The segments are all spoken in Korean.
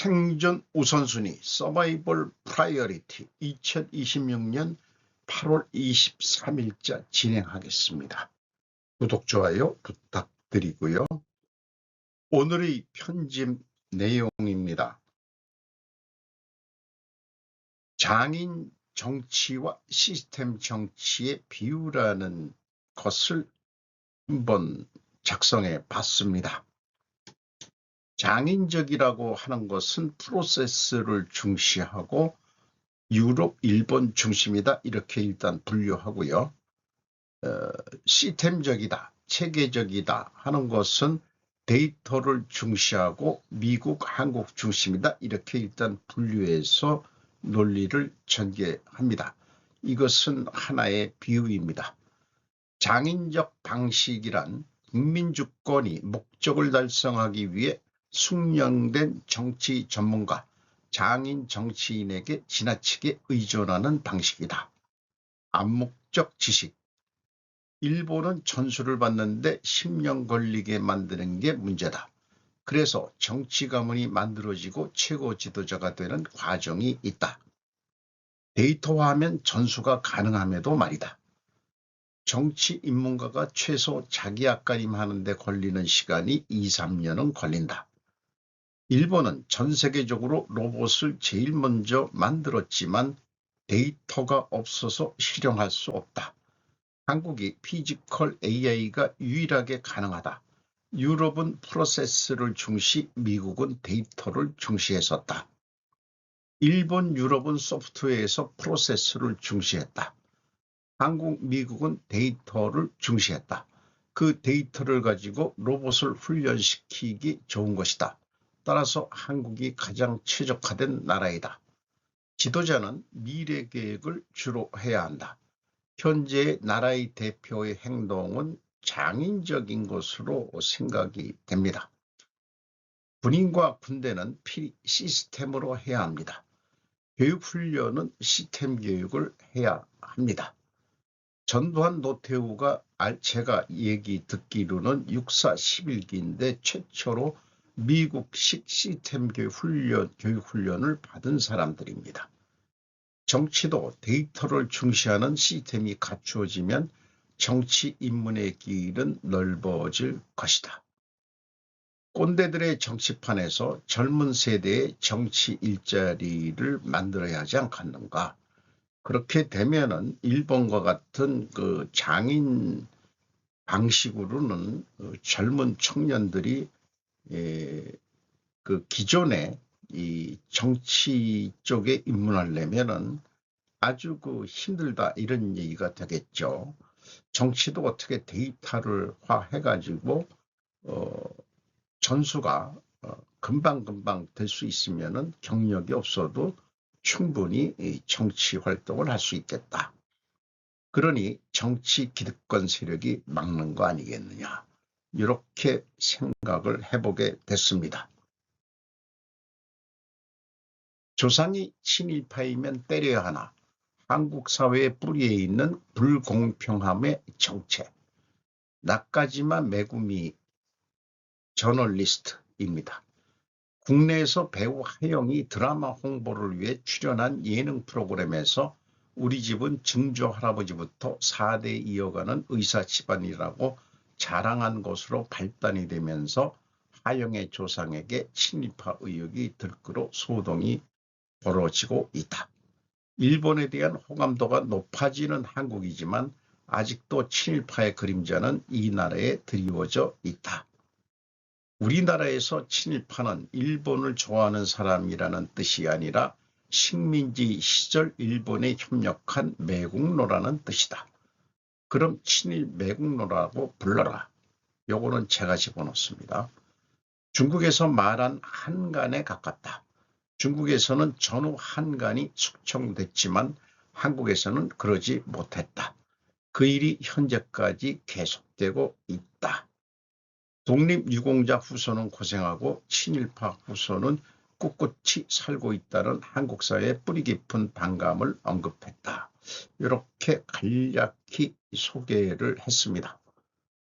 생존 우선순위 서바이벌 프라이어리티 2026년 8월 23일자 진행하겠습니다. 구독, 좋아요 부탁드리고요. 오늘의 편집 내용입니다. 장인 정치와 시스템 정치의 비유라는 것을 한번 작성해 봤습니다. 장인적이라고 하는 것은 프로세스를 중시하고 유럽, 일본 중심이다 이렇게 일단 분류하고요. 시스템적이다, 체계적이다 하는 것은 데이터를 중시하고 미국, 한국 중심이다 이렇게 일단 분류해서 논리를 전개합니다. 이것은 하나의 비유입니다. 장인적 방식이란 국민주권이 목적을 달성하기 위해 숙련된 정치 전문가, 장인 정치인에게 지나치게 의존하는 방식이다. 암묵적 지식. 일본은 전수를 받는데 10년 걸리게 만드는 게 문제다. 그래서 정치 가문이 만들어지고 최고 지도자가 되는 과정이 있다. 데이터화하면 전수가 가능함에도 말이다. 정치 입문가가 최소 자기 앞가림하는 데 걸리는 시간이 2~3년은 걸린다. 일본은 전 세계적으로 로봇을 제일 먼저 만들었지만 데이터가 없어서 실용할 수 없다. 한국이 피지컬 AI가 유일하게 가능하다. 유럽은 프로세스를 중시, 미국은 데이터를 중시했었다. 일본, 유럽은 소프트웨어에서 프로세스를 중시했다. 한국, 미국은 데이터를 중시했다. 그 데이터를 가지고 로봇을 훈련시키기 좋은 것이다. 따라서 한국이 가장 최적화된 나라이다. 지도자는 미래 계획을 주로 해야 한다. 현재 나라의 대표의 행동은 장인적인 것으로 생각이 됩니다. 군인과 군대는 시스템으로 해야 합니다. 교육훈련은 시스템 교육을 해야 합니다. 전두환 노태우가 제가 얘기 듣기로는 육사 11기인데 최초로 미국식 시스템 교육훈련을 받은 사람들입니다. 정치도 데이터를 중시하는 시스템이 갖추어지면 정치 입문의 길은 넓어질 것이다. 꼰대들의 정치판에서 젊은 세대의 정치 일자리를 만들어야 하지 않겠는가. 그렇게 되면은 일본과 같은 그 장인 방식으로는 젊은 청년들이 그 기존의 이 정치 쪽에 입문하려면은 아주 힘들다 이런 얘기가 되겠죠. 정치도 어떻게 데이터를 화해가지고 전수가 금방금방 될 수 있으면은 경력이 없어도 충분히 정치 활동을 할 수 있겠다. 그러니 정치 기득권 세력이 막는 거 아니겠느냐. 이렇게 생각을 해보게 됐습니다. 조상이 친일파이면 때려야 하나. 한국 사회의 뿌리에 있는 불공평함의 정체. 나까지마 메구미 저널리스트입니다. 국내에서 배우 하영이 드라마 홍보를 위해 출연한 예능 프로그램에서 우리 집은 증조 할아버지부터 4대 이어가는 의사 집안이라고 자랑한 것으로 발단이 되면서 하영의 조상에게 친일파 의혹이 들끓어 소동이 벌어지고 있다. 일본에 대한 호감도가 높아지는 한국이지만 아직도 친일파의 그림자는 이 나라에 드리워져 있다. 우리나라에서 친일파는 일본을 좋아하는 사람이라는 뜻이 아니라 식민지 시절 일본에 협력한 매국노라는 뜻이다. 그럼 친일 매국노라고 불러라. 요거는 제가 집어넣습니다. 중국에서 말한 한간에 가깝다. 중국에서는 전후 한간이 숙청됐지만 한국에서는 그러지 못했다. 그 일이 현재까지 계속되고 있다. 독립유공자 후손은 고생하고 친일파 후손은 꿋꿋이 살고 있다는 한국 사회의 뿌리 깊은 반감을 언급했다. 이렇게 간략히 소개를 했습니다.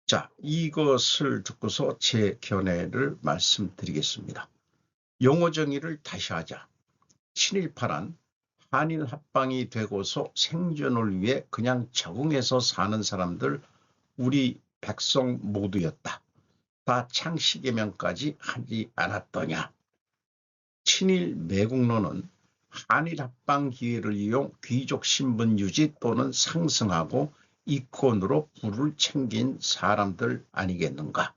자, 이것을 듣고서 제 견해를 말씀드리겠습니다. 용어 정의를 다시 하자. 친일파란 한일 합방이 되고서 생존을 위해 그냥 적응해서 사는 사람들, 우리 백성 모두였다. 다 창씨개명까지 하지 않았더냐. 친일 매국노는 한일 합방 기회를 이용 귀족 신분 유지 또는 상승하고 이권으로 부를 챙긴 사람들 아니겠는가.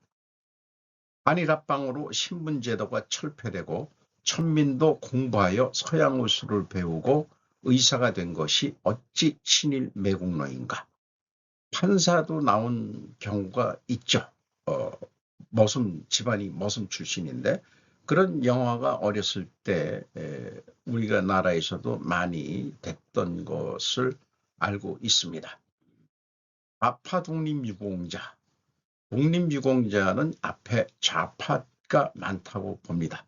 한일 합방으로 신분제도가 철폐되고 천민도 공부하여 서양 우수를 배우고 의사가 된 것이 어찌 친일 매국노인가. 판사도 나온 경우가 있죠. 집안이 머슴 출신인데 그런 영화가 어렸을 때 우리가 나라에서도 많이 됐던 것을 알고 있습니다. 좌파 독립유공자. 독립유공자는 앞에 좌파가 많다고 봅니다.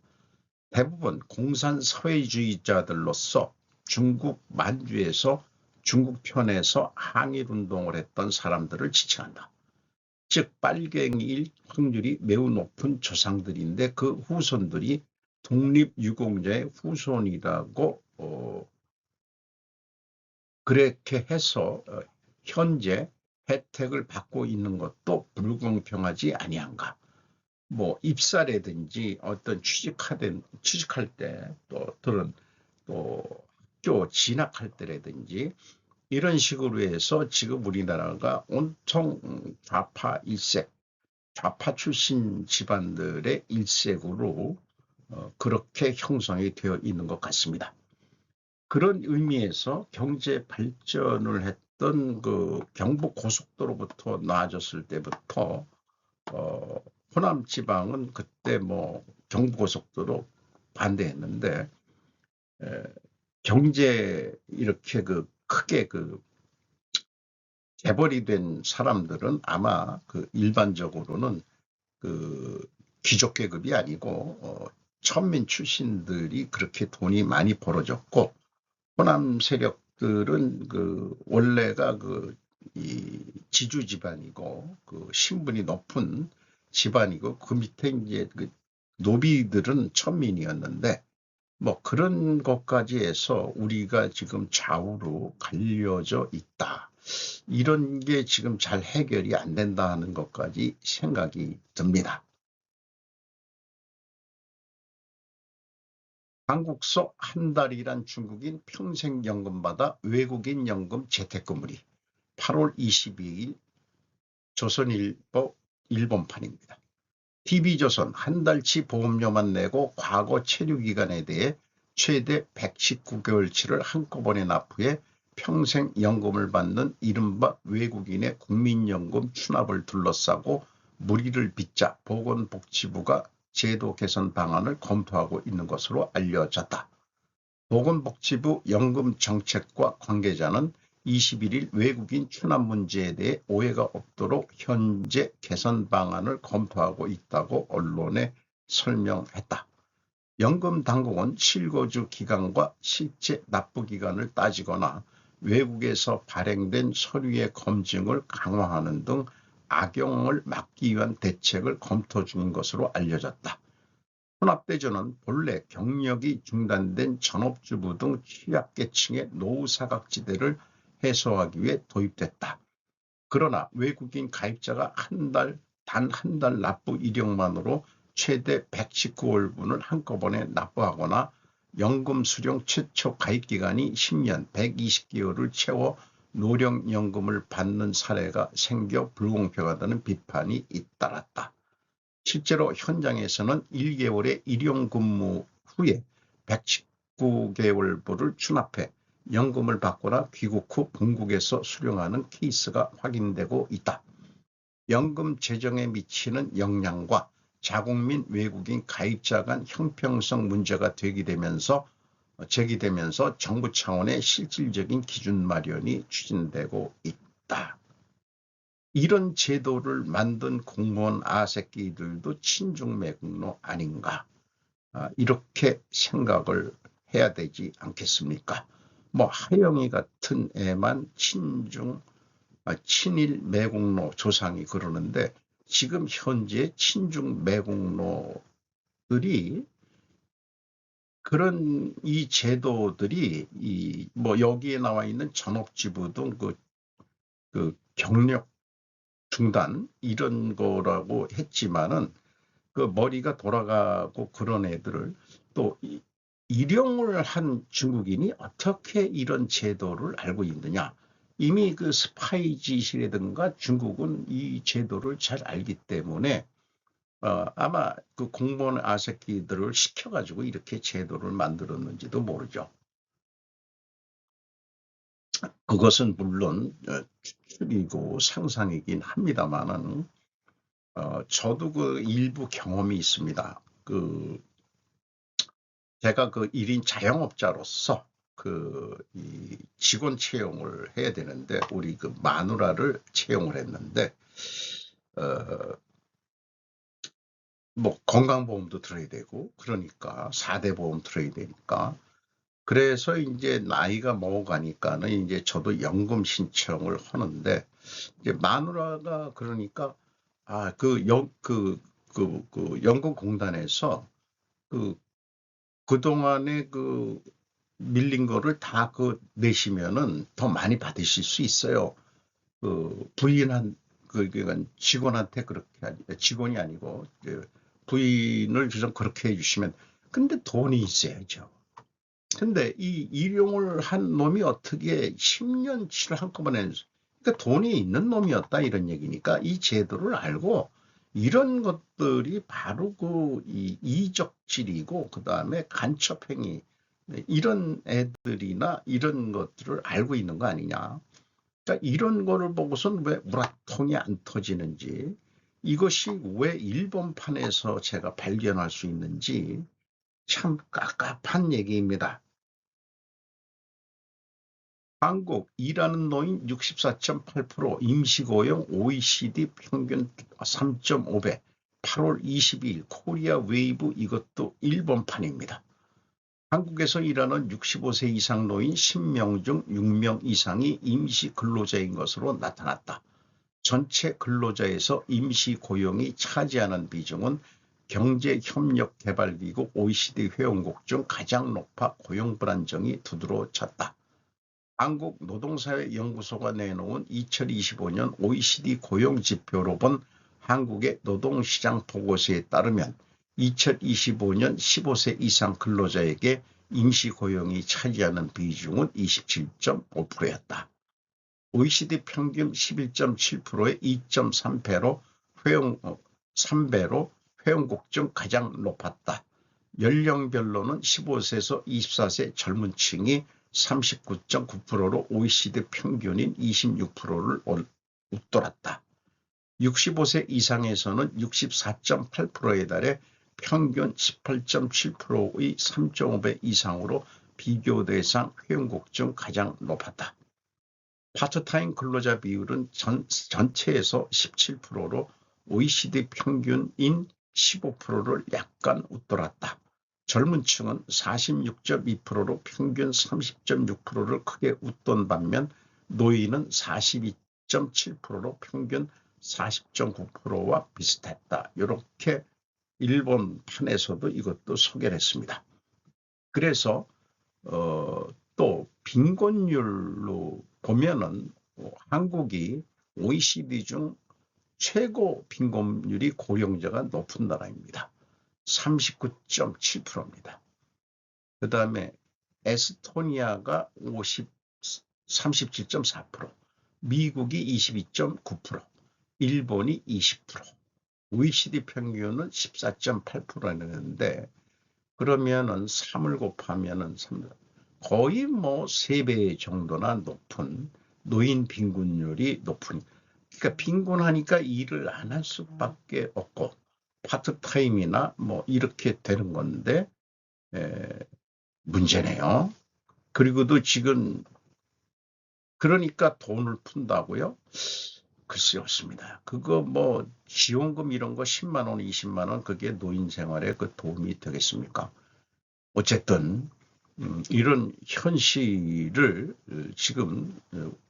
대부분 공산 사회주의자들로서 중국 만주에서 중국 편에서 항일운동을 했던 사람들을 지칭한다. 즉 빨갱이일 확률이 매우 높은 조상들인데 그 후손들이 독립유공자의 후손이라고 그렇게 해서 현재 혜택을 받고 있는 것도 불공평하지 아니한가. 뭐 입사라든지 어떤 취직할 때 또 학교 진학할 때라든지 이런 식으로 해서 지금 우리나라가 온통 좌파 일색, 좌파 출신 집안들의 일색으로 그렇게 형성이 되어 있는 것 같습니다. 그런 의미에서 경제 발전을 했던 그 경부 고속도로부터 나아졌을 때부터 호남 지방은 그때 뭐 경부 고속도로 반대했는데 경제 이렇게 그 크게 그 재벌이 된 사람들은 아마 그 일반적으로는 그 귀족 계급이 아니고 천민 출신들이 그렇게 돈이 많이 벌어졌고 호남 세력들은 그 원래가 이 지주 집안이고 그 신분이 높은 집안이고 그 밑에 이제 그 노비들은 천민이었는데 뭐 그런 것까지 해서 우리가 지금 좌우로 갈려져 있다. 이런 게 지금 잘 해결이 안 된다는 것까지 생각이 듭니다. 한국서 한 달이란 중국인 평생연금 받아 외국인 연금 재택근무리 8월 22일 조선일보 일본판입니다. TV조선 한 달치 보험료만 내고 과거 체류기간에 대해 최대 119개월치를 한꺼번에 납부해 평생연금을 받는 이른바 외국인의 국민연금 추납을 둘러싸고 물의를 빚자 보건복지부가 제도 개선 방안을 검토하고 있는 것으로 알려졌다. 보건복지부 연금정책과 관계자는 21일 외국인 추납 문제에 대해 오해가 없도록 현재 개선 방안을 검토하고 있다고 언론에 설명했다. 연금당국은 실거주 기간과 실제 납부 기간을 따지거나 외국에서 발행된 서류의 검증을 강화하는 등 악용을 막기 위한 대책을 검토 중인 것으로 알려졌다. 혼합대조는 본래 경력이 중단된 전업주부 등 취약계층의 노후사각지대를 해소하기 위해 도입됐다. 그러나 외국인 가입자가 단 한 달 납부 이력만으로 최대 119월분을 한꺼번에 납부하거나 연금 수령 최초 가입기간이 10년 120개월을 채워 노령연금을 받는 사례가 생겨 불공평하다는 비판이 잇따랐다. 실제로 현장에서는 1개월의 일용근무 후에 119개월분을 추납해 연금을 받거나 귀국 후 본국에서 수령하는 케이스가 확인되고 있다. 연금 재정에 미치는 영향과 자국민 외국인 가입자 간 형평성 문제가 제기되면서 정부 차원의 실질적인 기준 마련이 추진되고 있다. 이런 제도를 만든 공무원 아새끼들도 친중매국노 아닌가, 이렇게 생각을 해야 되지 않겠습니까? 뭐 하영이 같은 애만 친일 매국노 조상이 그러는데 지금 현재 친중 매국노들이 그런 이 제도들이 뭐 여기에 나와 있는 전업주부 등 그 경력 중단 이런 거라고 했지만은 그 머리가 돌아가고 그런 애들을 또 일용을 한 중국인이 어떻게 이런 제도를 알고 있느냐. 이미 그 스파이짓이라든가 중국은 이 제도를 잘 알기 때문에 아마 그 공무원 아새끼들을 시켜가지고 이렇게 제도를 만들었는지도 모르죠. 그것은 물론 추측이고 상상이긴 합니다만은 저도 그 일부 경험이 있습니다. 제가 그 1인 자영업자로서 이 직원 채용을 해야 되는데 우리 그 마누라를 채용을 했는데 뭐 건강보험도 들어야 되고 그러니까 4대 보험 들어야 되니까 그래서 이제 나이가 먹어가니까는 이제 저도 연금 신청을 하는데 이제 마누라가 그러니까 그 연금공단에서 그동안에 밀린 거를 다 내시면은 더 많이 받으실 수 있어요. 그러니까 직원한테 그렇게 직원이 아니고 부인을 좀 그렇게 해주시면 근데 돈이 있어야죠. 근데 이 일용을 한 놈이 어떻게 10년치를 한꺼번에 그러니까 돈이 있는 놈이었다 이런 얘기니까 이 제도를 알고 이런 것들이 바로 이 이적질이고 그다음에 간첩행위 이런 애들이나 이런 것들을 알고 있는 거 아니냐. 그러니까 이런 거를 보고선 왜 우라통이 안 터지는지 이것이 왜 일본판에서 제가 발견할 수 있는지 참 깝깝한 얘기입니다. 한국 일하는 노인 64.8%, 임시고용 OECD 평균 3.5배, 8월 22일 코리아 웨이브 이것도 일본판입니다. 한국에서 일하는 65세 이상 노인 10명 중 6명 이상이 임시 근로자인 것으로 나타났다. 전체 근로자에서 임시 고용이 차지하는 비중은 경제협력개발기구 OECD 회원국 중 가장 높아 고용 불안정이 두드러 쳤다. 한국노동사회연구소가 내놓은 2025년 OECD 고용지표로 본 한국의 노동시장 보고서에 따르면 2025년 15세 이상 근로자에게 임시고용이 차지하는 비중은 27.5%였다. OECD 평균 11.7%의 2.3배로 3배로 회원국 중 가장 높았다. 연령별로는 15세에서 24세 젊은 층이 39.9%로 OECD 평균인 26%를 웃돌았다. 65세 이상에서는 64.8%에 달해 평균 18.7%의 3.5배 이상으로 비교 대상 회원국 중 가장 높았다. 파트타임 근로자 비율은 전체에서 17%로 OECD 평균인 15%를 약간 웃돌았다. 젊은 층은 46.2%로 평균 30.6%를 크게 웃돈 반면 노인은 42.7%로 평균 40.9%와 비슷했다. 이렇게 일본 판에서도 이것도 소개를 했습니다. 그래서 또 빈곤율로 보면은 한국이 OECD 중 최고 빈곤율이 고령자가 높은 나라입니다. 39.7%입니다. 그 다음에 에스토니아가 37.4%, 미국이 22.9%, 일본이 20%, OECD 평균은 14.8%였는데 그러면은 3을 곱하면은 거의 뭐 3배 정도나 높은 노인 빈곤율이 높은 그러니까 빈곤하니까 일을 안 할 수밖에 없고 파트타임이나 뭐 이렇게 되는 건데 문제네요. 그리고도 지금 그러니까 돈을 푼다고요? 글쎄 없습니다. 그거 뭐 지원금 이런 거 10만 원, 20만 원 그게 노인 생활에 도움이 되겠습니까? 어쨌든 이런 현실을 지금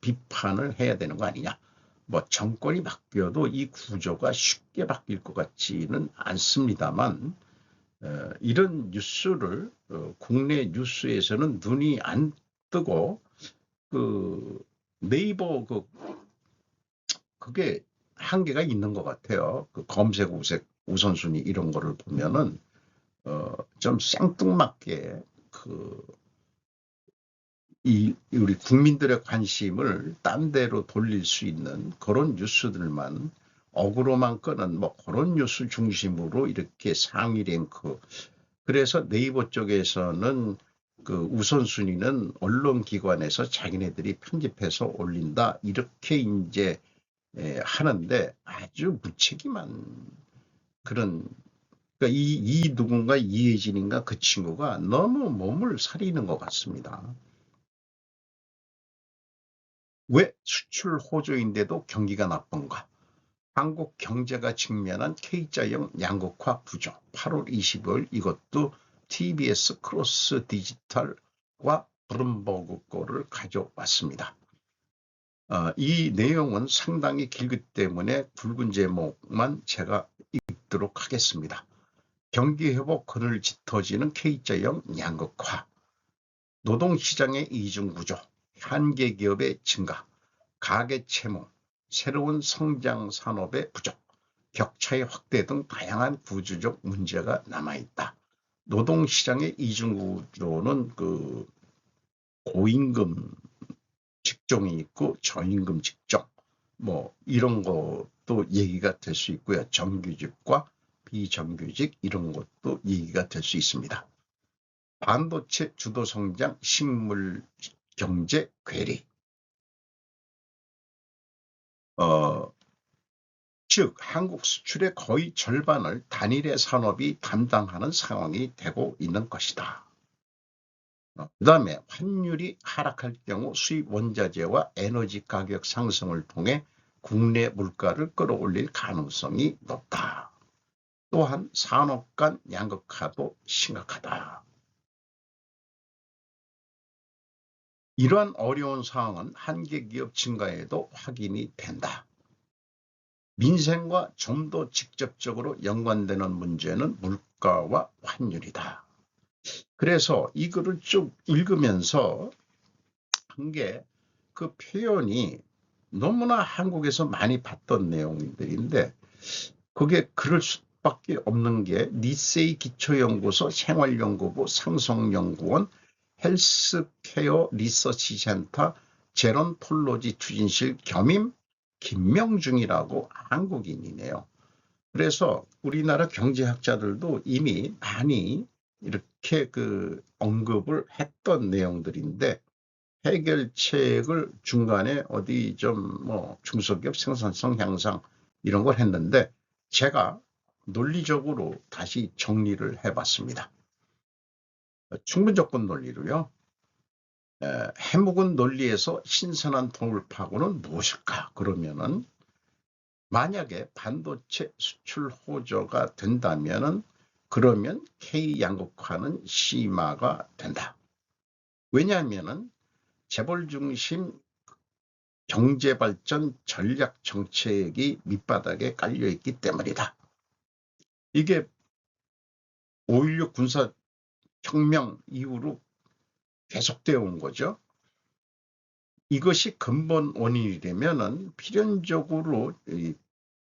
비판을 해야 되는 거 아니냐. 뭐 정권이 바뀌어도 이 구조가 쉽게 바뀔 것 같지는 않습니다만 이런 뉴스를 국내 뉴스에서는 눈이 안 뜨고 그 네이버 그게 한계가 있는 것 같아요. 그 검색 우선순위 이런 거를 보면은 좀 생뚱맞게 우리 국민들의 관심을 딴 데로 돌릴 수 있는 그런 뉴스들만 어그로만 끄는 뭐 그런 뉴스 중심으로 이렇게 상위 랭크. 그래서 네이버 쪽에서는 그 우선순위는 언론기관에서 자기네들이 편집해서 올린다 이렇게 이제 하는데 아주 무책임한 그런. 그러니까 이 누군가 이혜진인가 그 친구가 너무 몸을 사리는 것 같습니다. 왜 수출 호조인데도 경기가 나쁜가? 한국 경제가 직면한 K자형 양극화 구조. 8월 25일 이것도 TBS 크로스 디지털과 브룸버그 거를 가져왔습니다. 이 내용은 상당히 길기 때문에 굵은 제목만 제가 읽도록 하겠습니다. 경기회복 그늘 짙어지는 K자형 양극화, 노동시장의 이중구조, 한계기업의 증가, 가계채무, 새로운 성장 산업의 부족, 격차의 확대 등 다양한 구조적 문제가 남아있다. 노동시장의 이중구조는 그 고임금 직종이 있고 저임금 직종 뭐 이런 것도 얘기가 될 수 있고요. 정규직과 비정규직 이런 것도 얘기가 될 수 있습니다. 반도체 주도 성장 식물 경제 괴리. 즉 한국 수출의 거의 절반을 단일의 산업이 담당하는 상황이 되고 있는 것이다. 그 다음에 환율이 하락할 경우 수입 원자재와 에너지 가격 상승을 통해 국내 물가를 끌어올릴 가능성이 높다. 또한 산업 간 양극화도 심각하다. 이러한 어려운 상황은 한계 기업 증가에도 확인이 된다. 민생과 좀 더 직접적으로 연관되는 문제는 물가와 환율이다. 그래서 이 글을 쭉 읽으면서 한 게 그 표현이 너무나 한국에서 많이 봤던 내용들인데 그게 그럴 수밖에 없는 게 니세이 기초연구소 생활연구부 상성연구원 헬스케어 리서치 센터 제론톨로지 추진실 겸임 김명중이라고 한국인이네요. 그래서 우리나라 경제학자들도 이미 많이 이렇게 언급을 했던 내용들인데 해결책을 중간에 어디 좀 뭐 중소기업 생산성 향상 이런 걸 했는데 제가 논리적으로 다시 정리를 해봤습니다. 충분조건 논리로요. 해묵은 논리에서 신선한 돌파구는 무엇일까? 그러면은 만약에 반도체 수출 호조가 된다면은 그러면 K 양극화는 심화가 된다. 왜냐하면은 재벌 중심 경제발전 전략 정책이 밑바닥에 깔려있기 때문이다. 이게 5.16 군사혁명 이후로 계속되어 온 거죠. 이것이 근본 원인이라면 필연적으로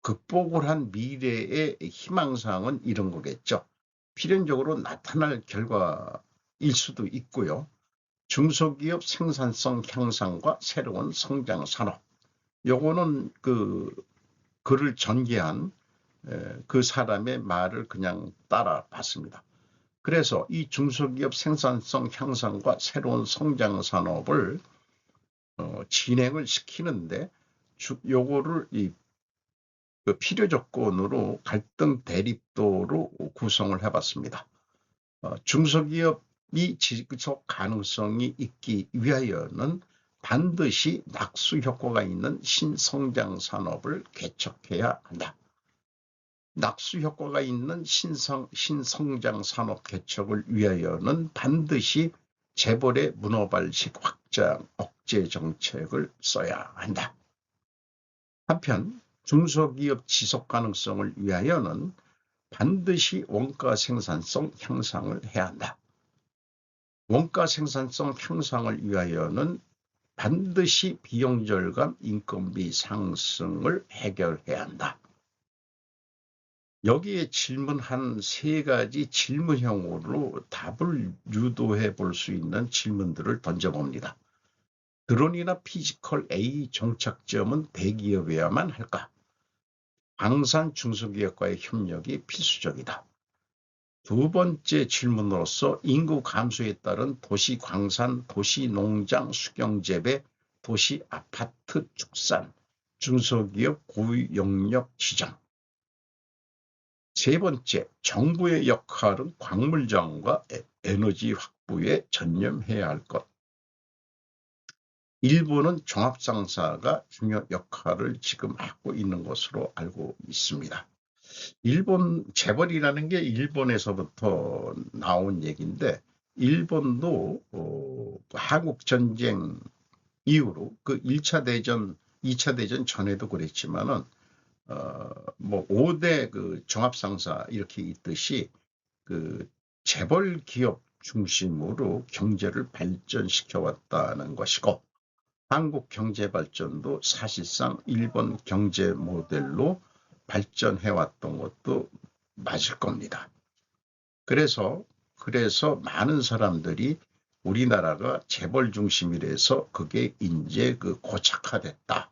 극복을 한 미래의 희망사항은 이런 거겠죠. 필연적으로 나타날 결과일 수도 있고요. 중소기업 생산성 향상과 새로운 성장 산업. 요거는 그를 전개한 그 사람의 말을 그냥 따라 봤습니다. 그래서 이 중소기업 생산성 향상과 새로운 성장 산업을 진행을 시키는데 요거를 필요 조건으로 갈등 대립도로 구성을 해봤습니다. 중소기업이 지속 가능성이 있기 위하여는 반드시 낙수 효과가 있는 신성장 산업을 개척해야 한다. 낙수 효과가 있는 신성장 산업 개척을 위하여는 반드시 재벌의 문어발식 확장 억제 정책을 써야 한다. 한편 중소기업 지속 가능성을 위하여는 반드시 원가 생산성 향상을 해야 한다. 원가 생산성 향상을 위하여는 반드시 비용 절감, 인건비 상승을 해결해야 한다. 여기에 질문 한 3가지 질문형으로 답을 유도해 볼 수 있는 질문들을 던져봅니다. 드론이나 피지컬 A 종착점은 대기업이어야만 할까? 방산 중소기업과의 협력이 필수적이다. 2번째 질문으로서 인구 감소에 따른 도시 광산, 도시 농장, 수경재배, 도시 아파트 축산, 중소기업 고용력 지정. 3번째, 정부의 역할은 광물자원과 에너지 확보에 전념해야 할 것. 일본은 종합상사가 중요 역할을 지금 하고 있는 것으로 알고 있습니다. 일본 재벌이라는 게 일본에서부터 나온 얘기인데, 일본도 한국 전쟁 이후로 그 1차 대전, 2차 대전 전에도 그랬지만은 뭐 5대 그 종합상사 이렇게 있듯이 그 재벌 기업 중심으로 경제를 발전시켜 왔다는 것이고, 한국 경제 발전도 사실상 일본 경제 모델로 발전해 왔던 것도 맞을 겁니다. 그래서 많은 사람들이 우리나라가 재벌 중심이라서 그게 이제 그 고착화됐다.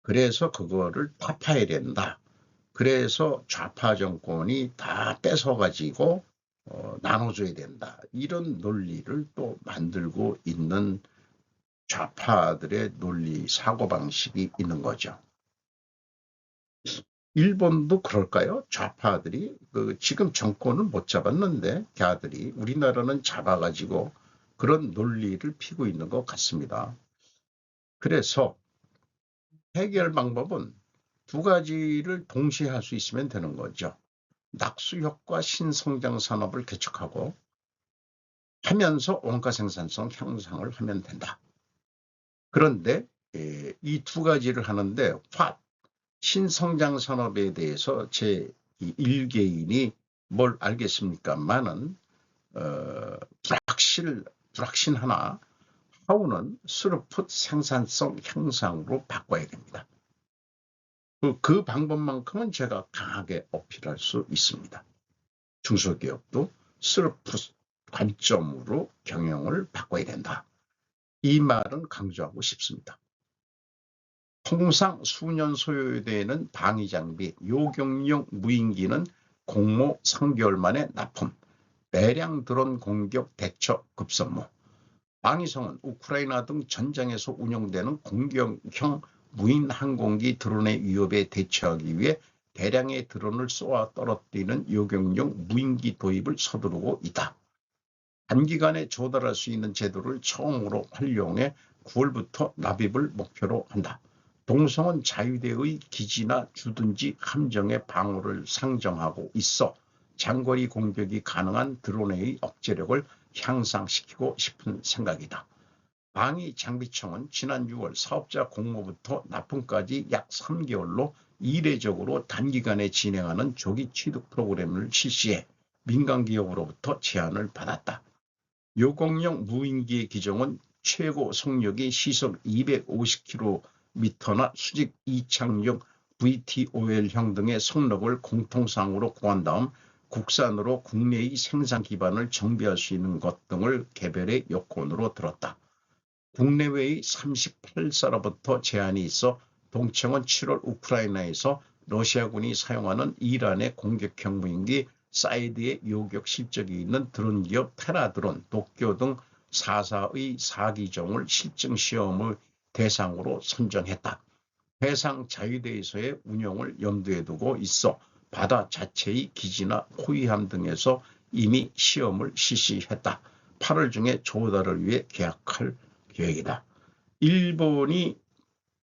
그래서 그거를 타파해야 된다. 그래서 좌파 정권이 다 뺏어가지고 나눠줘야 된다. 이런 논리를 또 만들고 있는 좌파들의 논리 사고방식이 있는 거죠. 일본도 그럴까요? 좌파들이 지금 정권을 못 잡았는데 걔들이 우리나라는 잡아가지고 그런 논리를 피고 있는 것 같습니다. 그래서 해결 방법은 2가지를 동시에 할 수 있으면 되는 거죠. 낙수효과 신성장 산업을 개척하고 하면서 원가 생산성 향상을 하면 된다. 그런데 이 2가지를 하는데 신성장 산업에 대해서 제 1개인이 뭘 알겠습니까만은 불확신하나 하우는 스루풋 생산성 향상으로 바꿔야 됩니다. 그 방법만큼은 제가 강하게 어필할 수 있습니다. 중소기업도 스루풋 관점으로 경영을 바꿔야 된다. 이 말은 강조하고 싶습니다. 통상 수년 소요되는 방위장비, 요격용 무인기는 공모 3개월 만에 납품, 대량 드론 공격 대처 급선무. 방위성은 우크라이나 등 전장에서 운용되는 공격형 무인 항공기 드론의 위협에 대처하기 위해 대량의 드론을 쏘아 떨어뜨리는 요격용 무인기 도입을 서두르고 있다. 단기간에 조달할 수 있는 제도를 처음으로 활용해 9월부터 납입을 목표로 한다. 동성은 자유대의 기지나 주둔지 함정의 방어를 상정하고 있어 장거리 공격이 가능한 드론의 억제력을 향상시키고 싶은 생각이다. 방위장비청은 지난 6월 사업자 공모부터 납품까지 약 3개월로 이례적으로 단기간에 진행하는 조기 취득 프로그램을 실시해 민간기업으로부터 제안을 받았다. 요격용 무인기의 기종은 최고 속력이 시속 250km나 수직 이착륙 VTOL형 등의 속력을 공통상으로 구한 다음 국산으로 국내의 생산 기반을 정비할 수 있는 것 등을 개별의 요건으로 들었다. 국내외의 38사로부터 제안이 있어 동청은 7월 우크라이나에서 러시아군이 사용하는 이란의 공격형 무인기 사이드의 요격 실적이 있는 드론 기업 테라드론, 도쿄 등 4사의 4기종을 실증 시험을 대상으로 선정했다. 해상 자유대에서의 운용을 염두에 두고 있어 바다 자체의 기지나 호위함 등에서 이미 시험을 실시했다. 8월 중에 조달을 위해 계약할 계획이다. 일본이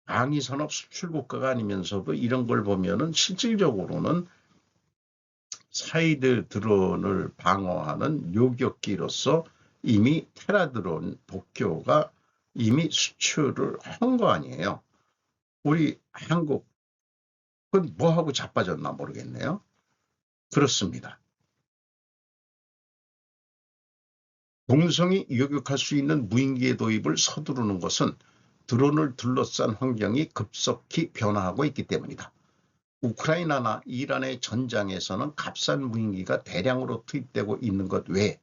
방위산업 수출국가가 아니면서도 이런 걸 보면은 실질적으로는 사이드 드론을 방어하는 요격기로서 이미 테라드론 도쿄가 이미 수출을 한 거 아니에요. 우리 한국은 뭐하고 자빠졌나 모르겠네요. 그렇습니다. 동성이 요격할 수 있는 무인기의 도입을 서두르는 것은 드론을 둘러싼 환경이 급속히 변화하고 있기 때문이다. 우크라이나나 이란의 전장에서는 값싼 무인기가 대량으로 투입되고 있는 것 외에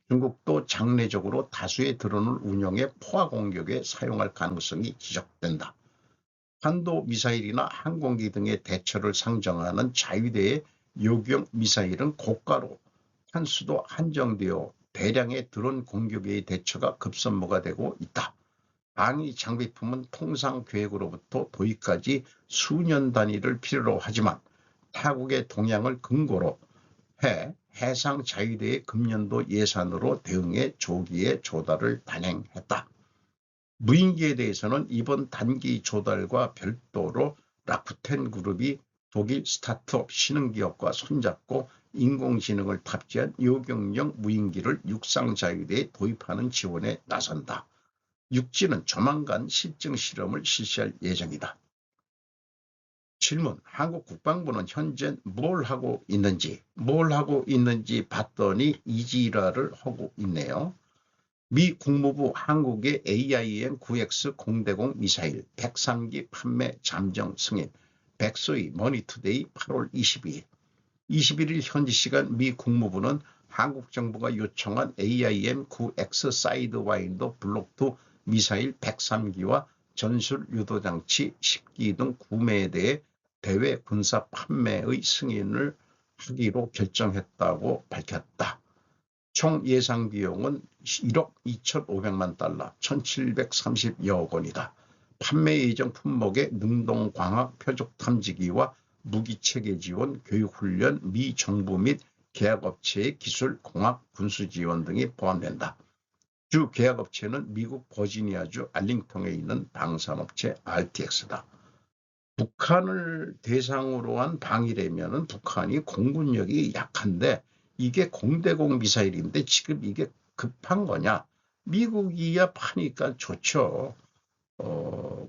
중국도 장래적으로 다수의 드론을 운용해 포화 공격에 사용할 가능성이 지적된다. 탄도미사일이나 항공기 등의 대처를 상정하는 자위대의 요격 미사일은 고가로 탄수도 한정되어 대량의 드론 공격의 대처가 급선무가 되고 있다. 방위 장비품은 통상 계획으로부터 도입까지 수년 단위를 필요로 하지만 타국의 동향을 근거로 해 해상 자위대의 금년도 예산으로 대응해 조기에 조달을 단행했다. 무인기에 대해서는 이번 단기 조달과 별도로 라쿠텐 그룹이 독일 스타트업 신흥기업과 손잡고 인공지능을 탑재한 요격용 무인기를 육상 자위대에 도입하는 지원에 나선다. 육지는 조만간 실증 실험을 실시할 예정이다. 질문: 한국 국방부는 현재 뭘 하고 있는지 봤더니 이지라를 하고 있네요. 미 국무부 한국의 AIM-9X 공대공 미사일 103기 판매 잠정 승인. 백소희 머니투데이 8월 22일. 21일 현지 시간 미 국무부는 한국 정부가 요청한 AIM-9X 사이드와인더 블록2 미사일 103기와 전술 유도장치 10기 등 구매에 대해 대외 군사 판매의 승인을 하기로 결정했다고 밝혔다. 총 예상 비용은 1억 2,500만 달러, 1,730여억 원이다. 판매 예정 품목에 능동광학 표적 탐지기와 무기체계 지원, 교육훈련, 미 정부 및 계약업체의 기술, 공학, 군수 지원 등이 포함된다. 주 계약업체는 미국 버지니아주 알링턴에 있는 방산업체 RTX다. 북한을 대상으로 한 방위라면은 북한이 공군력이 약한데 이게 공대공 미사일인데 지금 이게 급한 거냐? 미국이야 파니까 좋죠.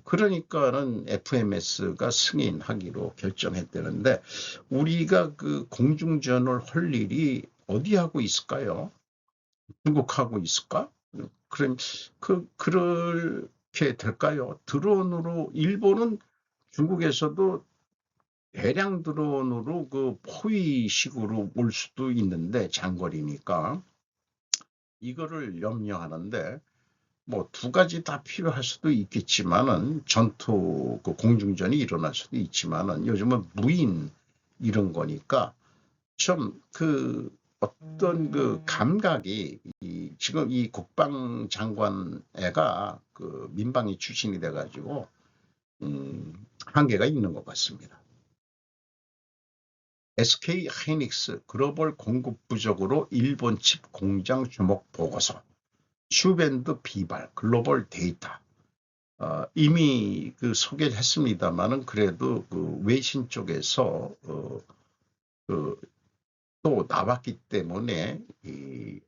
그러니까는 FMS가 승인하기로 결정했다는데 우리가 그 공중전을 할 일이 어디 하고 있을까요? 중국하고 있을까? 그럼 그렇게 될까요? 드론으로 일본은 중국에서도 대량 드론으로 그 포위식으로 올 수도 있는데 장거리니까 이거를 염려하는데 뭐 두 가지 다 필요할 수도 있겠지만은 전투 그 공중전이 일어날 수도 있지만은 요즘은 무인 이런 거니까 좀 그 어떤 그 감각이 지금 이 국방장관 애가 그 민방위 출신이 돼가지고 한계가 있는 것 같습니다. SK 하이닉스 글로벌 공급 부족으로 일본 칩 공장 주목 보고서. 슈밴드 비발 글로벌 데이터. 이미 그 소개를 했습니다만은 그래도 그 외신 쪽에서 또 나왔기 때문에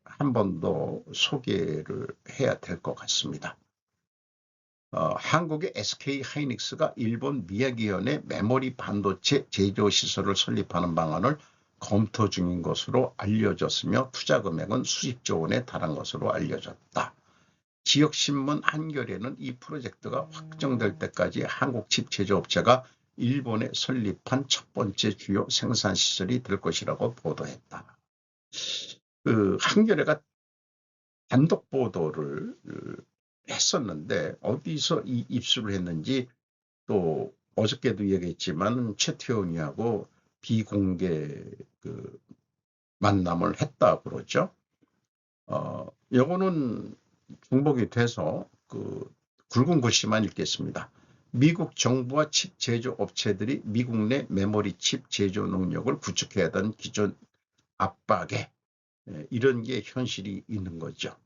한 번 더 소개를 해야 될 것 같습니다. 한국의 SK 하이닉스가 일본 미야기현의 메모리 반도체 제조 시설을 설립하는 방안을 검토 중인 것으로 알려졌으며 투자 금액은 수십조 원에 달한 것으로 알려졌다. 지역신문 한겨레는 이 프로젝트가 확정될 때까지 한국 칩 제조업체가 일본에 설립한 첫 번째 주요 생산시설이 될 것이라고 보도했다. 그 한겨레가 단독 보도를 했었는데 어디서 이 입수를 했는지 또 어저께도 얘기했지만 최태원이하고 비공개 그 만남을 했다 그러죠. 요거는 중복이 돼서 그 굵은 글씨만 읽겠습니다. 미국 정부와 칩 제조 업체들이 미국 내 메모리 칩 제조 능력을 구축해야 하던 기존 압박에 이런 게 현실이 있는 거죠.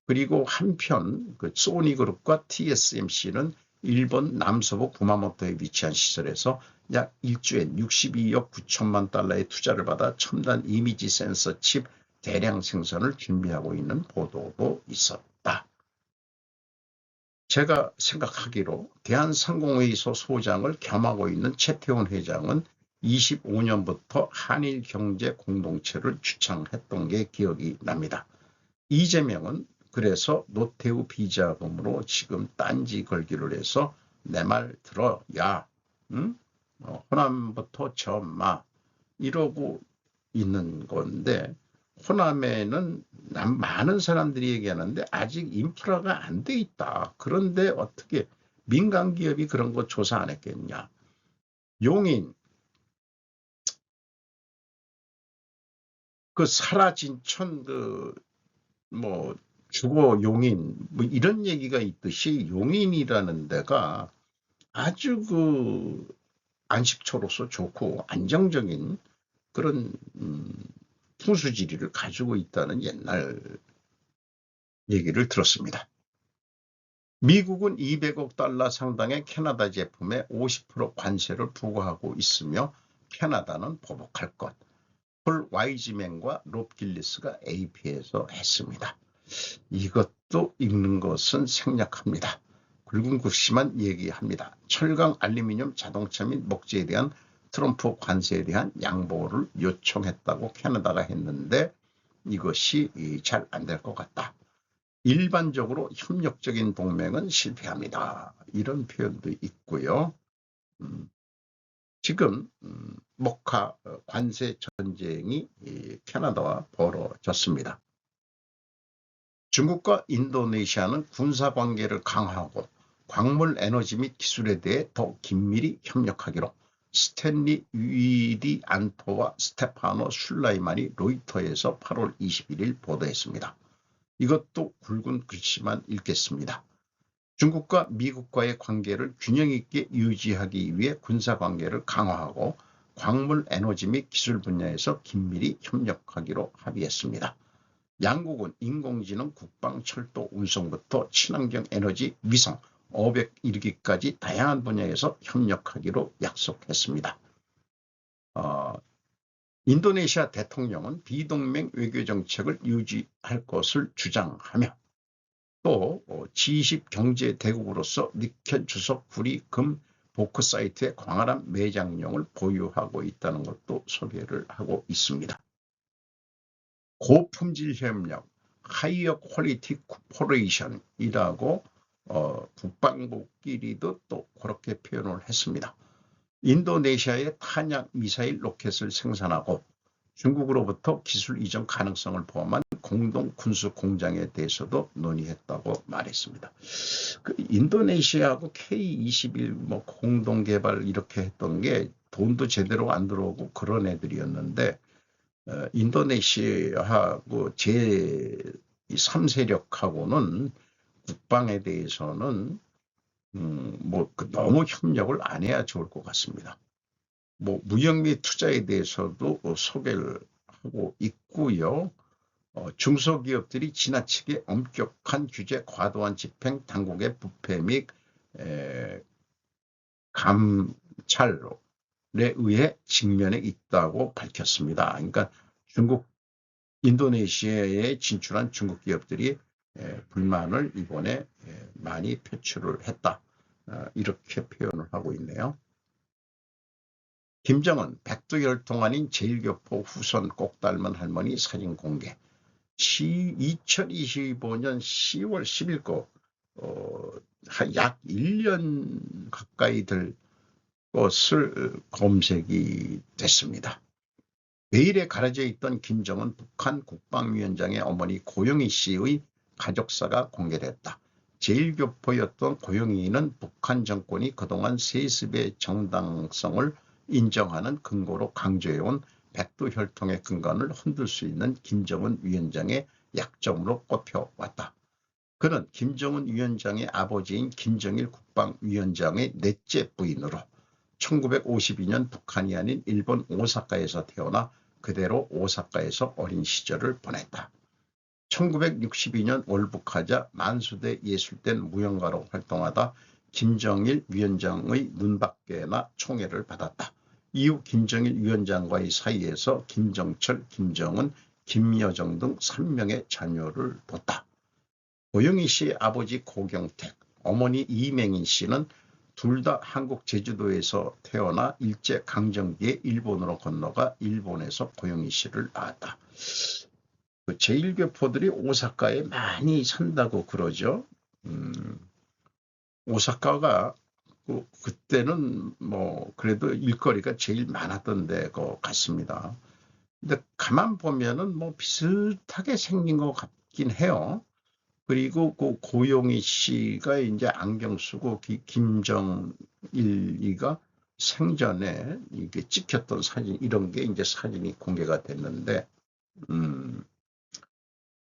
그리고 한편 그 소니그룹과 TSMC는 일본 남서부 구마모토에 위치한 시설에서 약 1조엔 62억 9천만 달러의 투자를 받아 첨단 이미지 센서 칩 대량 생산을 준비하고 있는 보도도 있었다. 제가 생각하기로 대한상공회의소 소장을 겸하고 있는 최태원 회장은 25년부터 한일 경제 공동체를 주창했던 게 기억이 납니다. 이재명은 그래서 노태우 비자금으로 지금 딴지 걸기를 해서 내 말 들어, 야, 응? 호남부터 저마 이러고 있는 건데, 호남에는 많은 사람들이 얘기하는데 아직 인프라가 안 돼 있다. 그런데 어떻게 민간 기업이 그런 거 조사 안 했겠냐. 용인, 그 사라진 천, 뭐 주거 용인 뭐 이런 얘기가 있듯이 용인이라는 데가 아주 그 안식처로서 좋고 안정적인 그런 풍수지리를 가지고 있다는 옛날 얘기를 들었습니다. 미국은 200억 달러 상당의 캐나다 제품에 50% 관세를 부과하고 있으며 캐나다는 보복할 것. 폴 와이즈맨과 롭 길리스가 AP에서 했습니다. 이것도 읽는 것은 생략합니다. 굵은 글씨만 얘기합니다. 철강, 알루미늄, 자동차 및 목재에 대한 트럼프 관세에 대한 양보를 요청했다고 캐나다가 했는데 이것이 잘 안 될 것 같다. 일반적으로 협력적인 동맹은 실패합니다. 이런 표현도 있고요. 지금 목화 관세 전쟁이 캐나다와 벌어졌습니다. 중국과 인도네시아는 군사관계를 강화하고 광물 에너지 및 기술에 대해 더 긴밀히 협력하기로 스탠리 위리안토와 스테파노 슐라이만이 로이터에서 8월 21일 보도했습니다. 이것도 굵은 글씨만 읽겠습니다. 중국과 미국과의 관계를 균형 있게 유지하기 위해 군사관계를 강화하고 광물 에너지 및 기술 분야에서 긴밀히 협력하기로 합의했습니다. 양국은 인공지능, 국방, 철도, 운송부터 친환경 에너지, 위성, 어백 이르기까지 다양한 분야에서 협력하기로 약속했습니다. 인도네시아 대통령은 비동맹 외교정책을 유지할 것을 주장하며 또 G20 경제대국으로서 니켈, 주석, 구리, 금, 보크사이트의 광활한 매장용을 보유하고 있다는 것도 소개를 하고 있습니다. 고품질 협력, 하이어 퀄리티 코퍼레이션이라고 국방부끼리도 또 그렇게 표현을 했습니다. 인도네시아의 탄약 미사일 로켓을 생산하고 중국으로부터 기술 이전 가능성을 포함한 공동 군수 공장에 대해서도 논의했다고 말했습니다. 그 인도네시아하고 K21 뭐 공동 개발 이렇게 했던 게 돈도 제대로 안 들어오고 그런 애들이었는데 인도네시아하고 제3세력하고는 국방에 대해서는 너무 협력을 안 해야 좋을 것 같습니다. 무역 및 투자에 대해서도 소개를 하고 있고요. 중소기업들이 지나치게 엄격한 규제, 과도한 집행, 당국의 부패 및 감찰에 의해 직면해 있다고 밝혔습니다. 그러니까 인도네시아에 진출한 중국 기업들이 불만을 이번에 많이 표출을 했다. 이렇게 표현을 하고 있네요. 김정은 백두혈통 아닌 제일교포 후손 꼭 닮은 할머니 사진 공개. 2025년 10월 10일 거 약 1년 가까이 될 것을 검색이 됐습니다. 메일에 가려져 있던 김정은 북한 국방위원장의 어머니 고영희 씨의 가족사가 공개됐다. 제일교포였던 고영희는 북한 정권이 그동안 세습의 정당성을 인정하는 근거로 강조해온 백두혈통의 근간을 흔들 수 있는 김정은 위원장의 약점으로 꼽혀왔다. 그는 김정은 위원장의 아버지인 김정일 국방위원장의 넷째 부인으로 1952년 북한이 아닌 일본 오사카에서 태어나 그대로 오사카에서 어린 시절을 보냈다. 1962년 월북하자 만수대 예술된 무용가로 활동하다 김정일 위원장의 눈밖에나 총애를 받았다. 이후 김정일 위원장과의 사이에서 김정철, 김정은, 김여정 등 3명의 자녀를 뒀다. 고영희 씨의 아버지 고경택, 어머니 이맹인 씨는 둘 다 한국 제주도에서 태어나 일제강점기에 일본으로 건너가 일본에서 고영희 씨를 낳았다. 그 제1교포들이 오사카에 많이 산다고 그러죠. 오사카가 그때는 뭐 그래도 일거리가 제일 많았던 데것 같습니다. 근데 가만 보면은 뭐 비슷하게 생긴 것 같긴 해요. 그리고 그 고용희 씨가 이제 안경 쓰고 김정일이가 생전에 이게 찍혔던 사진, 이런 게 이제 사진이 공개가 됐는데,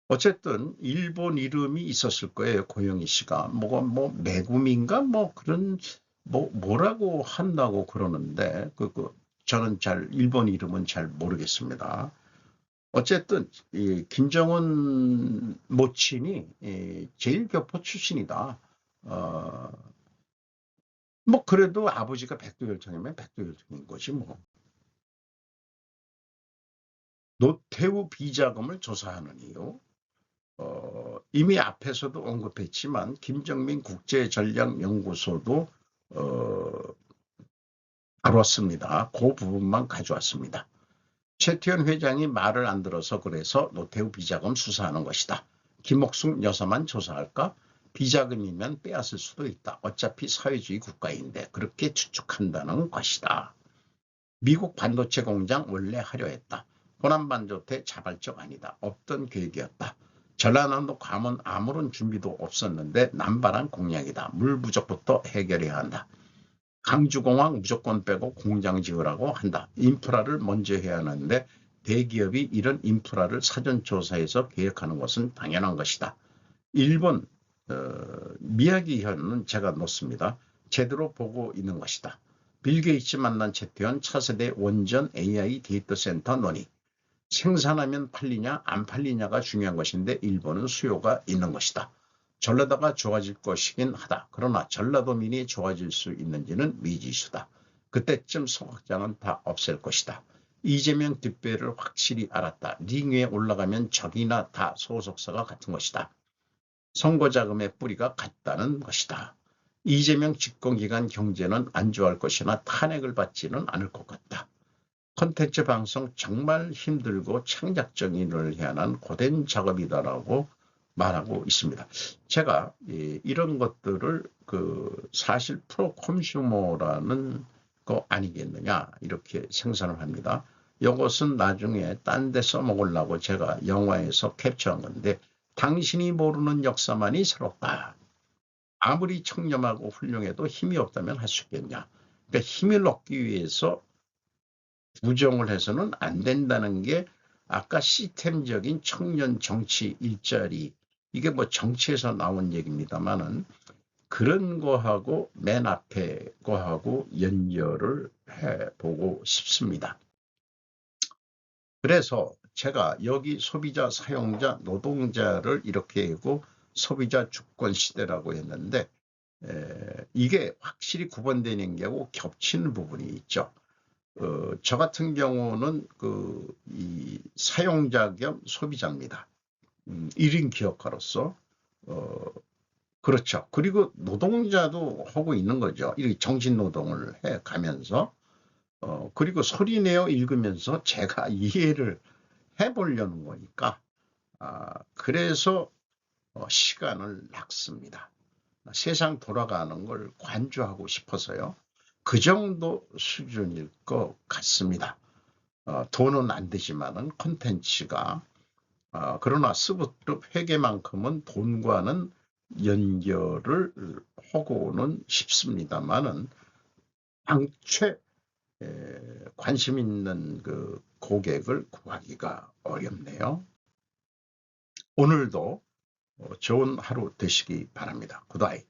어쨌든 일본 이름이 있었을 거예요. 고영희 씨가 뭐 매구민가 뭐 그런 뭐라고 한다고 그러는데 저는 잘 일본 이름은 잘 모르겠습니다. 어쨌든 이 김정은 모친이 제1교포 출신이다. 뭐 그래도 아버지가 백두혈통이면 백두혈통인 거지 뭐. 노태우 비자금을 조사하는 이유. 이미 앞에서도 언급했지만 김정민 국제전략연구소도 다뤘습니다. 그 부분만 가져왔습니다. 최태원 회장이 말을 안 들어서 그래서 노태우 비자금 수사하는 것이다. 김옥숙 여사만 조사할까? 비자금이면 빼앗을 수도 있다. 어차피 사회주의 국가인데 그렇게 추측한다는 것이다. 미국 반도체 공장 원래 하려 했다. 호남 반도체 자발적 아니다. 없던 계획이었다. 전라남도 괌은 아무런 준비도 없었는데 남발한 공약이다. 물 부족부터 해결해야 한다. 강주공항 무조건 빼고 공장 지으라고 한다. 인프라를 먼저 해야 하는데 대기업이 이런 인프라를 사전조사해서 계획하는 것은 당연한 것이다. 일본 미야기현은 제가 놓습니다. 제대로 보고 있는 것이다. 빌 게이츠 만난 최태원 차세대 원전 AI 데이터 센터 논의. 생산하면 팔리냐 안 팔리냐가 중요한 것인데 일본은 수요가 있는 것이다. 전라도가 좋아질 것이긴 하다. 그러나 전라도민이 좋아질 수 있는지는 미지수다. 그때쯤 소각장은 다 없앨 것이다. 이재명 뒷배를 확실히 알았다. 링 위에 올라가면 적이나 다 소속사가 같은 것이다. 선거자금의 뿌리가 같다는 것이다. 이재명 집권기간 경제는 안 좋아할 것이나 탄핵을 받지는 않을 것 같다. 콘텐츠 방송 정말 힘들고 창작적인 일을 해야 하는 고된 작업이다라고 말하고 있습니다. 제가 이런 것들을 사실 프로컨슈머라는 거 아니겠느냐 이렇게 생산을 합니다. 이것은 나중에 딴 데 써먹으려고 제가 영화에서 캡처한 건데 당신이 모르는 역사만이 새롭다. 아무리 청렴하고 훌륭해도 힘이 없다면 할 수 있겠냐. 그러니까 힘을 얻기 위해서 부정을 해서는 안 된다는 게 아까 시스템적인 청년 정치 일자리, 이게 뭐 정치에서 나온 얘기입니다만은 그런 거하고 맨 앞에 거하고 연결을 해보고 싶습니다. 그래서 제가 여기 소비자, 사용자, 노동자를 이렇게 하고 소비자 주권 시대라고 했는데 이게 확실히 구분되는 게하고 겹치는 부분이 있죠. 저 같은 경우는 이 사용자 겸 소비자입니다. 1인 기업가로서 그렇죠. 그리고 노동자도 하고 있는 거죠. 이렇게 정신노동을 해 가면서 그리고 소리내어 읽으면서 제가 이해를 해보려는 거니까 그래서 시간을 낚습니다. 세상 돌아가는 걸 관주하고 싶어서요. 그 정도 수준일 것 같습니다. 돈은 안 되지만은 콘텐츠가 그러나 스브룹 회계만큼은 돈과는 연결을 하고는 싶습니다만은 당최 관심 있는 그 고객을 구하기가 어렵네요. 오늘도 좋은 하루 되시기 바랍니다. 굿바이.